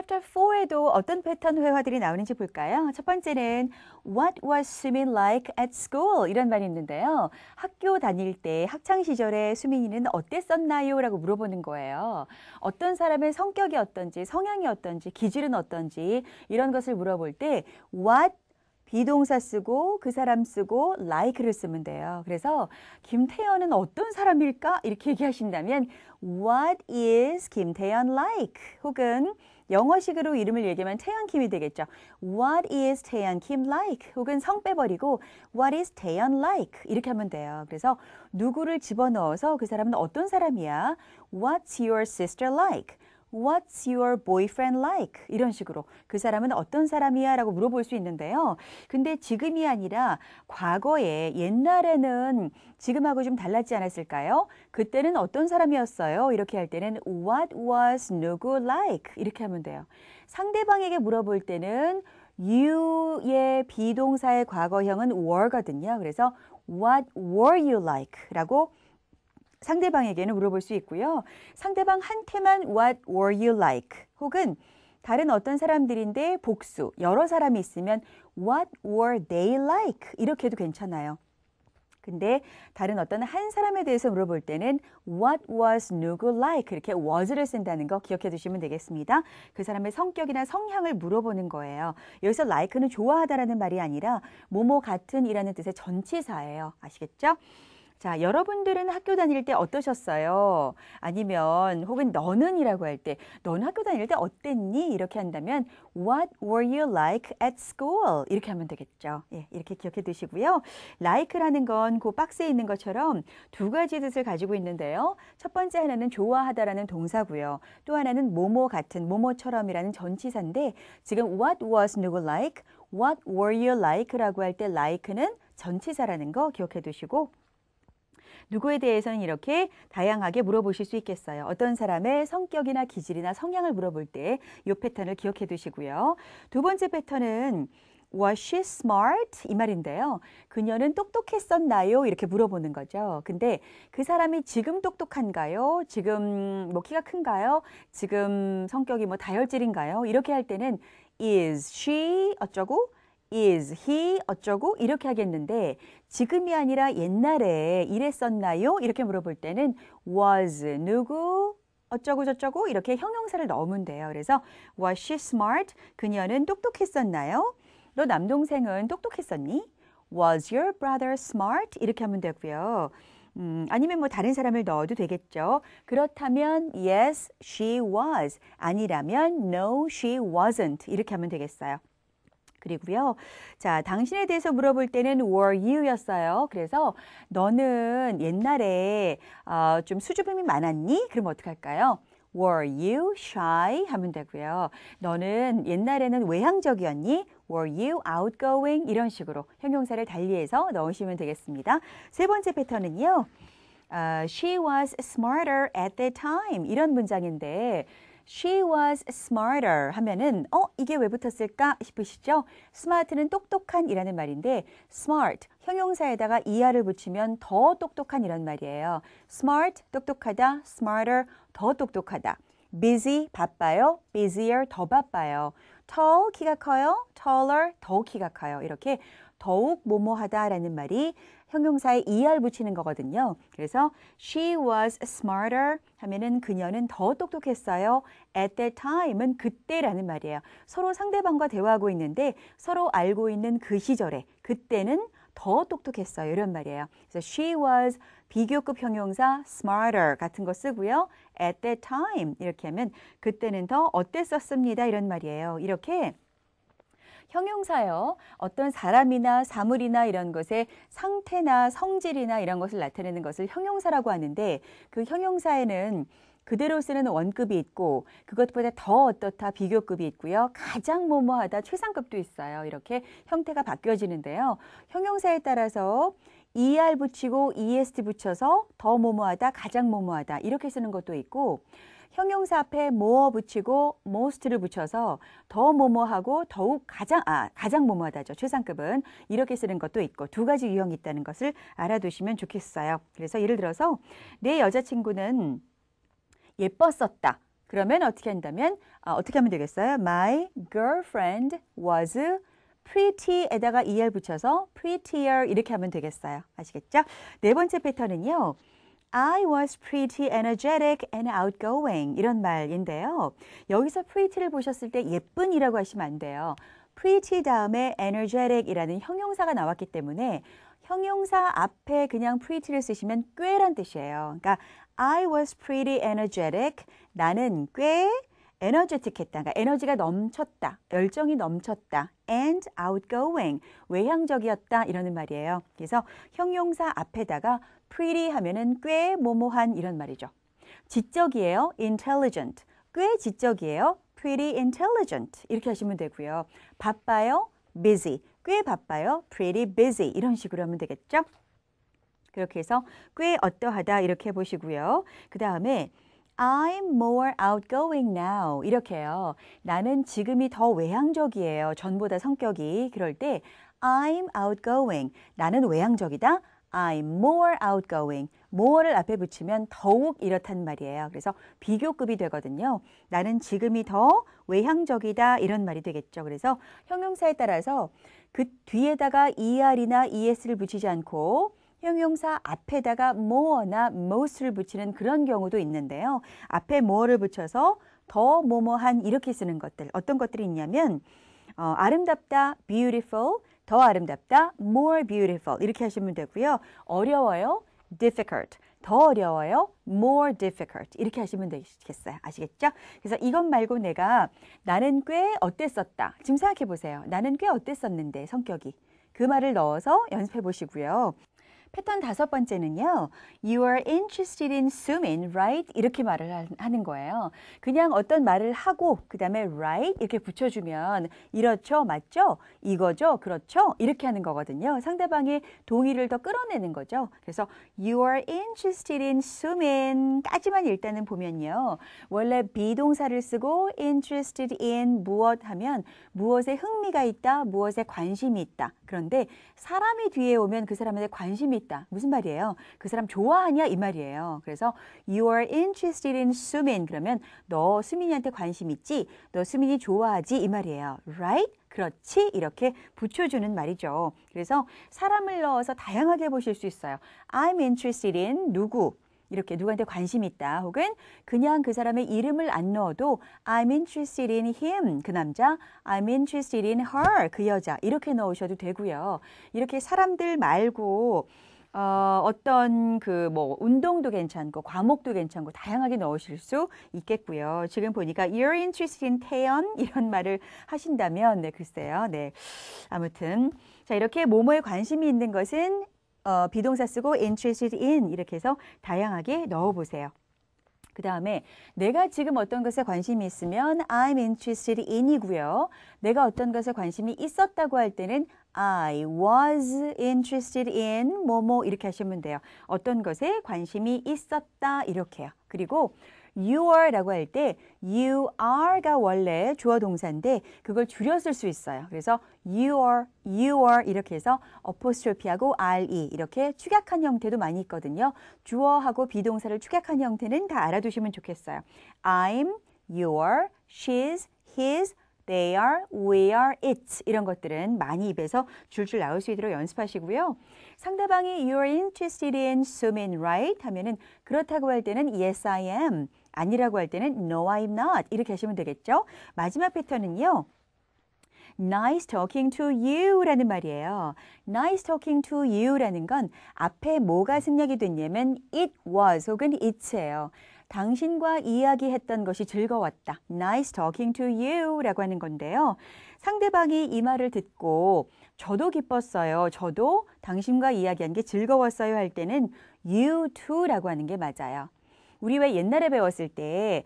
Chapter 4에도 어떤 패턴 회화들이 나오는지 볼까요? 첫 번째는 What was 수민 like at school? 이런 말이 있는데요. 학교 다닐 때 학창 시절에 수민이는 어땠었나요? 라고 물어보는 거예요. 어떤 사람의 성격이 어떤지, 성향이 어떤지, 기질은 어떤지 이런 것을 물어볼 때 What 비동사 쓰고 그 사람 쓰고 like를 쓰면 돼요. 그래서 김태연은 어떤 사람일까? 이렇게 얘기하신다면 What is 김태연 like? 혹은 영어식으로 이름을 얘기하면 태연킴이 되겠죠. What is 태연킴 like? 혹은 성 빼버리고 What is 태연 like? 이렇게 하면 돼요. 그래서 누구를 집어넣어서 그 사람은 어떤 사람이야? What's your sister like? What's your boyfriend like? 이런 식으로 그 사람은 어떤 사람이야? 라고 물어볼 수 있는데요. 근데 지금이 아니라 과거에 옛날에는 지금하고 좀 달랐지 않았을까요? 그때는 어떤 사람이었어요? 이렇게 할 때는 What was 누구 like? 이렇게 하면 돼요. 상대방에게 물어볼 때는 you의 비동사의 과거형은 were거든요. 그래서 What were you like? 라고 상대방에게는 물어볼 수 있고요. 상대방한테만 What were you like? 혹은 다른 어떤 사람들인데 복수, 여러 사람이 있으면 What were they like? 이렇게 해도 괜찮아요. 근데 다른 어떤 한 사람에 대해서 물어볼 때는 What was 누구 like? 이렇게 was를 쓴다는 거 기억해 두시면 되겠습니다. 그 사람의 성격이나 성향을 물어보는 거예요. 여기서 like는 좋아하다라는 말이 아니라 뭐뭐 같은 이라는 뜻의 전치사예요. 아시겠죠? 자, 여러분들은 학교 다닐 때 어떠셨어요? 아니면 혹은 너는 이라고 할 때 너는 학교 다닐 때 어땠니? 이렇게 한다면 What were you like at school? 이렇게 하면 되겠죠. 예, 이렇게 기억해 두시고요. like라는 건 그 박스에 있는 것처럼 두 가지 뜻을 가지고 있는데요. 첫 번째 하나는 좋아하다라는 동사고요. 또 하나는 뭐뭐 같은, 뭐뭐처럼이라는 전치사인데 지금 What was 누구 like? What were you like라고 할 때 like는 전치사라는 거 기억해 두시고 누구에 대해서는 이렇게 다양하게 물어보실 수 있겠어요. 어떤 사람의 성격이나 기질이나 성향을 물어볼 때 이 패턴을 기억해 두시고요. 두 번째 패턴은 Was she smart? 이 말인데요. 그녀는 똑똑했었나요? 이렇게 물어보는 거죠. 근데 그 사람이 지금 똑똑한가요? 지금 뭐 키가 큰가요? 지금 성격이 뭐 다혈질인가요? 이렇게 할 때는 Is she 어쩌고? Is he 어쩌고 이렇게 하겠는데 지금이 아니라 옛날에 이랬었나요? 이렇게 물어볼 때는 was 누구 어쩌고 저쩌고 이렇게 형용사를 넣으면 돼요. 그래서 was she smart? 그녀는 똑똑했었나요? 너 남동생은 똑똑했었니? Was your brother smart? 이렇게 하면 되고요. 아니면 뭐 다른 사람을 넣어도 되겠죠. 그렇다면 yes, she was. 아니라면 no, she wasn't. 이렇게 하면 되겠어요. 그리고요. 자, 당신에 대해서 물어볼 때는 were you 였어요. 그래서 너는 옛날에 좀 수줍음이 많았니? 그럼 어떻게 할까요? Were you shy? 하면 되고요. 너는 옛날에는 외향적이었니? Were you outgoing? 이런 식으로 형용사를 달리해서 넣으시면 되겠습니다. 세 번째 패턴은요. She was smarter at that time. 이런 문장인데 She was smarter 하면은 이게 왜 붙었을까 싶으시죠? smart는 똑똑한 이라는 말인데 smart 형용사에다가 er를 붙이면 더 똑똑한 이런 말이에요. smart 똑똑하다, smarter 더 똑똑하다. busy 바빠요, busier 더 바빠요. tall 키가 커요, taller 더 키가 커요. 이렇게 더욱 뭐뭐하다라는 말이 형용사에 er 붙이는 거거든요. 그래서 she was smarter 하면은 그녀는 더 똑똑했어요. at that time은 그때라는 말이에요. 서로 상대방과 대화하고 있는데 서로 알고 있는 그 시절에 그때는 더 똑똑했어요. 이런 말이에요. 그래서 she was 비교급 형용사 smarter 같은 거 쓰고요. at that time 이렇게 하면 그때는 더 어땠었습니다. 이런 말이에요. 이렇게 형용사요. 어떤 사람이나 사물이나 이런 것의 상태나 성질이나 이런 것을 나타내는 것을 형용사라고 하는데 그 형용사에는 그대로 쓰는 원급이 있고 그것보다 더 어떻다 비교급이 있고요. 가장 뭐뭐하다 최상급도 있어요. 이렇게 형태가 바뀌어지는데요. 형용사에 따라서 er 붙이고 est 붙여서 더 뭐뭐하다 가장 뭐뭐하다 이렇게 쓰는 것도 있고 형용사 앞에 more 붙이고 most를 붙여서 더 뭐뭐하고 더욱 가장 뭐뭐하다죠. 최상급은 이렇게 쓰는 것도 있고 두 가지 유형이 있다는 것을 알아두시면 좋겠어요. 그래서 예를 들어서 내 여자친구는 예뻤었다. 그러면 어떻게 한다면 어떻게 하면 되겠어요? My girlfriend was pretty에다가 er 붙여서 prettier 이렇게 하면 되겠어요. 아시겠죠? 네 번째 패턴은요. I was pretty energetic and outgoing 이런 말인데요. 여기서 pretty를 보셨을 때 예쁜이라고 하시면 안 돼요. pretty 다음에 energetic이라는 형용사가 나왔기 때문에 형용사 앞에 그냥 pretty를 쓰시면 꽤란 뜻이에요. 그러니까 I was pretty energetic. 나는 꽤 에너제틱했다. 그러니까 에너지가 넘쳤다. 열정이 넘쳤다. And outgoing. 외향적이었다. 이러는 말이에요. 그래서 형용사 앞에다가 pretty 하면은 꽤 뭐뭐한 이런 말이죠. 지적이에요. intelligent. 꽤 지적이에요. pretty intelligent. 이렇게 하시면 되고요. 바빠요. busy. 꽤 바빠요. pretty busy. 이런 식으로 하면 되겠죠. 그렇게 해서 꽤 어떠하다 이렇게 해보시고요. 그 다음에 I'm more outgoing now. 이렇게 해요. 나는 지금이 더 외향적이에요. 전보다 성격이. 그럴 때 I'm outgoing. 나는 외향적이다. I'm more outgoing. more를 앞에 붙이면 더욱 이렇단 말이에요. 그래서 비교급이 되거든요. 나는 지금이 더 외향적이다. 이런 말이 되겠죠. 그래서 형용사에 따라서 그 뒤에다가 er이나 es를 붙이지 않고 형용사 앞에다가 more나 most를 붙이는 그런 경우도 있는데요. 앞에 more를 붙여서 더 뭐뭐한 이렇게 쓰는 것들. 어떤 것들이 있냐면 아름답다, beautiful, 더 아름답다, more beautiful 이렇게 하시면 되고요. 어려워요, difficult, 더 어려워요, more difficult 이렇게 하시면 되겠어요. 아시겠죠? 그래서 이것 말고 내가 나는 꽤 어땠었다. 지금 생각해 보세요. 나는 꽤 어땠었는데 성격이. 그 말을 넣어서 연습해 보시고요. 패턴 5번째는요. You are interested in swimming, right? 이렇게 말을 하는 거예요. 그냥 어떤 말을 하고 그 다음에 right 이렇게 붙여주면 이렇죠, 맞죠? 이거죠, 그렇죠? 이렇게 하는 거거든요. 상대방의 동의를 더 끌어내는 거죠. 그래서 You are interested in swimming 까지만 일단은 보면요. 원래 비동사를 쓰고 interested in 무엇 하면 무엇에 흥미가 있다, 무엇에 관심이 있다. 그런데 사람이 뒤에 오면 그 사람한테 관심이 있다. 무슨 말이에요? 그 사람 좋아하냐 이 말이에요. 그래서 You are interested in 수민 그러면 너 수민이한테 관심 있지? 너 수민이 좋아하지? 이 말이에요. Right? 그렇지? 이렇게 붙여주는 말이죠. 그래서 사람을 넣어서 다양하게 보실 수 있어요. I'm interested in 누구? 이렇게 누구한테 관심이 있다. 혹은 그냥 그 사람의 이름을 안 넣어도 I'm interested in him. 그 남자. I'm interested in her. 그 여자. 이렇게 넣으셔도 되고요. 이렇게 사람들 말고 어떤 운동도 괜찮고 과목도 괜찮고 다양하게 넣으실 수 있겠고요. 지금 보니까 You're interested in 태연 이런 말을 하신다면 네 글쎄요. 네 아무튼 자 이렇게 뭐뭐에 관심이 있는 것은 비동사 쓰고 interested in 이렇게 해서 다양하게 넣어보세요. 그 다음에 내가 지금 어떤 것에 관심이 있으면 I'm interested in이고요. 내가 어떤 것에 관심이 있었다고 할 때는 I was interested in 뭐뭐 이렇게 하시면 돼요. 어떤 것에 관심이 있었다 이렇게요. 그리고 You are라고 할 때 you are가 원래 주어 동사인데 그걸 줄여 쓸 수 있어요. 그래서 you are 이렇게 해서 어포스트로피하고 re 이렇게 축약한 형태도 많이 있거든요. 주어하고 비동사를 축약한 형태는 다 알아두시면 좋겠어요. I'm, you are, she's, his, they are, we are, it's 이런 것들은 많이 입에서 줄줄 나올 수 있도록 연습하시고요. 상대방이 you're interested in swimming, right? 하면은 그렇다고 할 때는 yes, I am. 아니라고 할 때는 no, I'm not. 이렇게 하시면 되겠죠? 마지막 패턴은요. Nice talking to you 라는 말이에요. Nice talking to you 라는 건 앞에 뭐가 생략이 됐냐면 it was 혹은 it예요. 당신과 이야기했던 것이 즐거웠다. Nice talking to you 라고 하는 건데요. 상대방이 이 말을 듣고 저도 기뻤어요. 저도 당신과 이야기한 게 즐거웠어요 할 때는 you too 라고 하는 게 맞아요. 우리 왜 옛날에 배웠을 때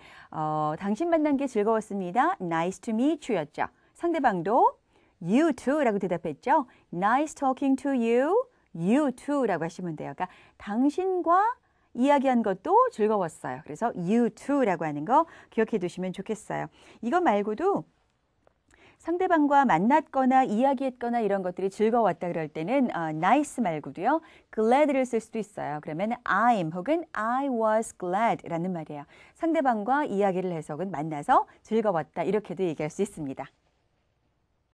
당신 만난 게 즐거웠습니다. Nice to meet you 였죠. 상대방도 you too 라고 대답했죠. Nice talking to you, you too 라고 하시면 돼요. 그러니까 당신과 이야기한 것도 즐거웠어요. 그래서 you too 라고 하는 거 기억해 두시면 좋겠어요. 이거 말고도 상대방과 만났거나 이야기했거나 이런 것들이 즐거웠다 그럴 때는 nice 말고도요. glad를 쓸 수도 있어요. 그러면 I'm 혹은 I was glad라는 말이에요. 상대방과 이야기를 해서 혹은 만나서 즐거웠다 이렇게도 얘기할 수 있습니다.